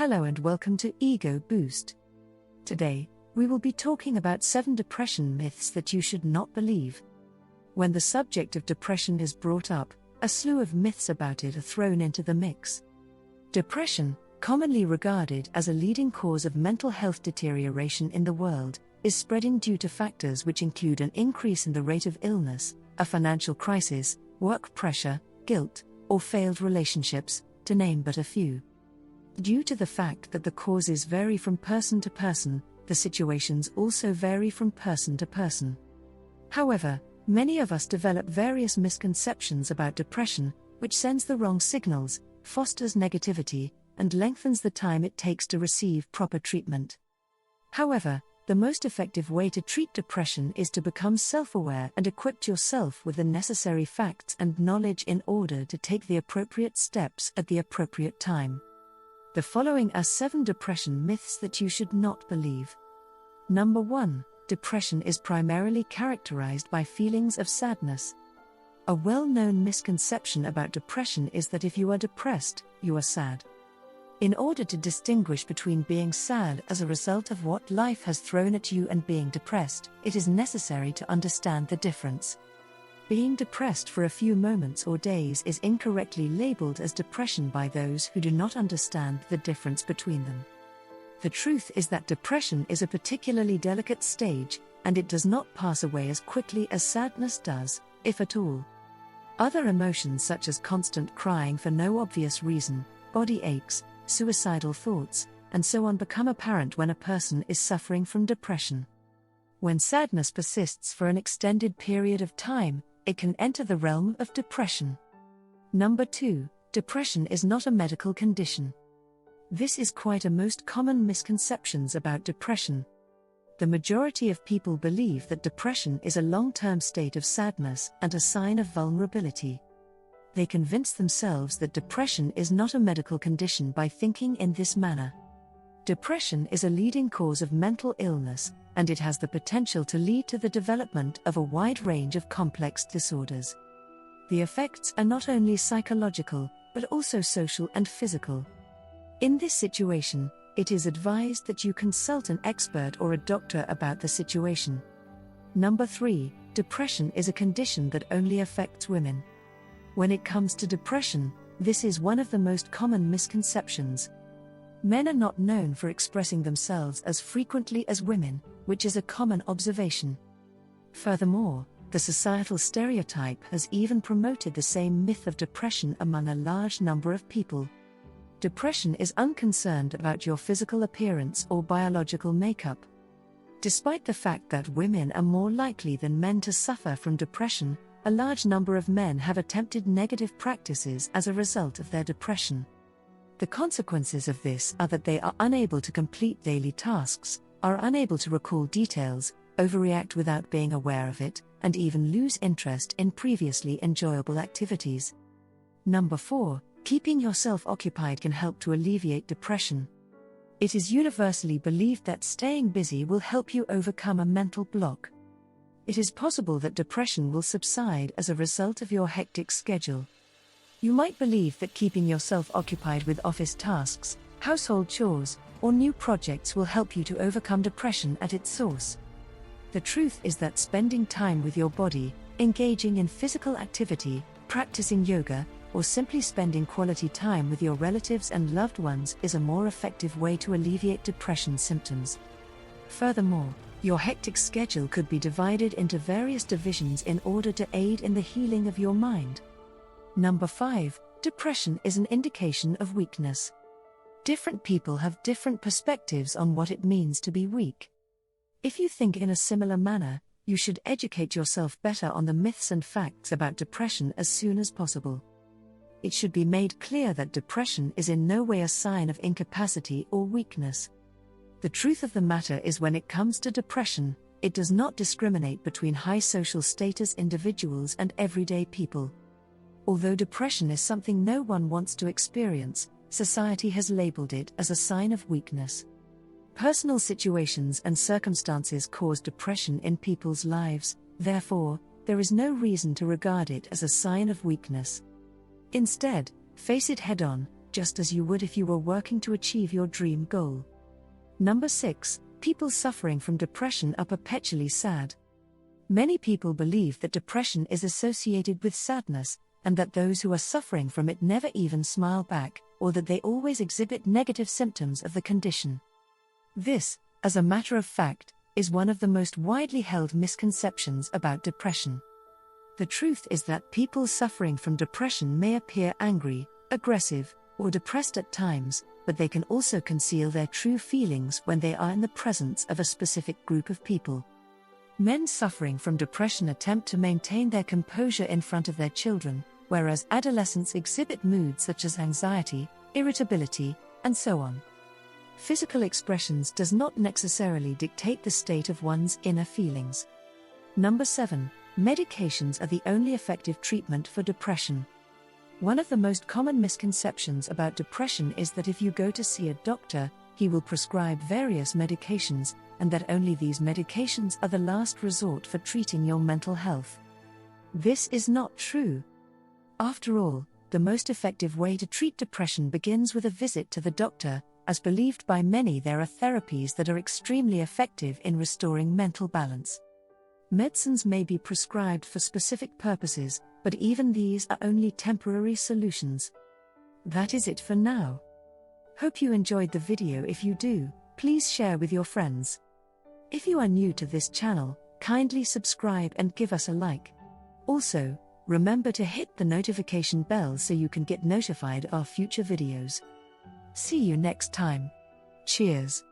Hello and welcome to Ego Boost. Today, we will be talking about 7 depression myths that you should not believe. When the subject of depression is brought up, a slew of myths about it are thrown into the mix. Depression, commonly regarded as a leading cause of mental health deterioration in the world, is spreading due to factors which include an increase in the rate of illness, a financial crisis, work pressure, guilt, or failed relationships, to name but a few. Due to the fact that the causes vary from person to person, the situations also vary from person to person. However, many of us develop various misconceptions about depression, which sends the wrong signals, fosters negativity, and lengthens the time it takes to receive proper treatment. However, the most effective way to treat depression is to become self-aware and equip yourself with the necessary facts and knowledge in order to take the appropriate steps at the appropriate time. The following are 7 depression myths that you should not believe. Number 1. Depression is primarily characterized by feelings of sadness. A well-known misconception about depression is that if you are depressed, you are sad. In order to distinguish between being sad as a result of what life has thrown at you and being depressed, it is necessary to understand the difference. Being depressed for a few moments or days is incorrectly labeled as depression by those who do not understand the difference between them. The truth is that depression is a particularly delicate stage, and it does not pass away as quickly as sadness does, if at all. Other emotions such as constant crying for no obvious reason, body aches, suicidal thoughts, and so on become apparent when a person is suffering from depression. When sadness persists for an extended period of time, it can enter the realm of depression. Number 2. Depression is not a medical condition. This is quite a most common misconceptions about depression. The majority of people believe that depression is a long-term state of sadness and a sign of vulnerability. They convince themselves that depression is not a medical condition by thinking in this manner. Depression is a leading cause of mental illness, and it has the potential to lead to the development of a wide range of complex disorders. The effects are not only psychological, but also social and physical. In this situation, it is advised that you consult an expert or a doctor about the situation. Number 3. Depression is a condition that only affects women. When it comes to depression, this is one of the most common misconceptions. Men are not known for expressing themselves as frequently as women, which is a common observation. Furthermore, the societal stereotype has even promoted the same myth of depression among a large number of people. Depression is unconcerned about your physical appearance or biological makeup. Despite the fact that women are more likely than men to suffer from depression, a large number of men have attempted negative practices as a result of their depression. The consequences of this are that they are unable to complete daily tasks, are unable to recall details, overreact without being aware of it, and even lose interest in previously enjoyable activities. Number 4. Keeping yourself occupied can help to alleviate depression. It is universally believed that staying busy will help you overcome a mental block. It is possible that depression will subside as a result of your hectic schedule. You might believe that keeping yourself occupied with office tasks, household chores, or new projects will help you to overcome depression at its source. The truth is that spending time with your body, engaging in physical activity, practicing yoga, or simply spending quality time with your relatives and loved ones is a more effective way to alleviate depression symptoms. Furthermore, your hectic schedule could be divided into various divisions in order to aid in the healing of your mind. Number 5. Depression is an indication of weakness. Different people have different perspectives on what it means to be weak. If you think in a similar manner, you should educate yourself better on the myths and facts about depression as soon as possible. It should be made clear that depression is in no way a sign of incapacity or weakness. The truth of the matter is when it comes to depression, it does not discriminate between high social status individuals and everyday people. Although depression is something no one wants to experience, society has labeled it as a sign of weakness. Personal situations and circumstances cause depression in people's lives, therefore, there is no reason to regard it as a sign of weakness. Instead, face it head-on, just as you would if you were working to achieve your dream goal. Number 6. People suffering from depression are perpetually sad. Many people believe that depression is associated with sadness, and that those who are suffering from it never even smile back, or that they always exhibit negative symptoms of the condition. This, as a matter of fact, is one of the most widely held misconceptions about depression. The truth is that people suffering from depression may appear angry, aggressive, or depressed at times, but they can also conceal their true feelings when they are in the presence of a specific group of people. Men suffering from depression attempt to maintain their composure in front of their children, whereas adolescents exhibit moods such as anxiety, irritability, and so on. Physical expressions does not necessarily dictate the state of one's inner feelings. Number 7. Medications are the only effective treatment for depression. One of the most common misconceptions about depression is that if you go to see a doctor, he will prescribe various medications, and that only these medications are the last resort for treating your mental health. This is not true. After all, the most effective way to treat depression begins with a visit to the doctor, as believed by many there are therapies that are extremely effective in restoring mental balance. Medicines may be prescribed for specific purposes, but even these are only temporary solutions. That is it for now. Hope you enjoyed the video. If you do, please share with your friends. If you are new to this channel, kindly subscribe and give us a like. Also, remember to hit the notification bell so you can get notified of our future videos. See you next time. Cheers.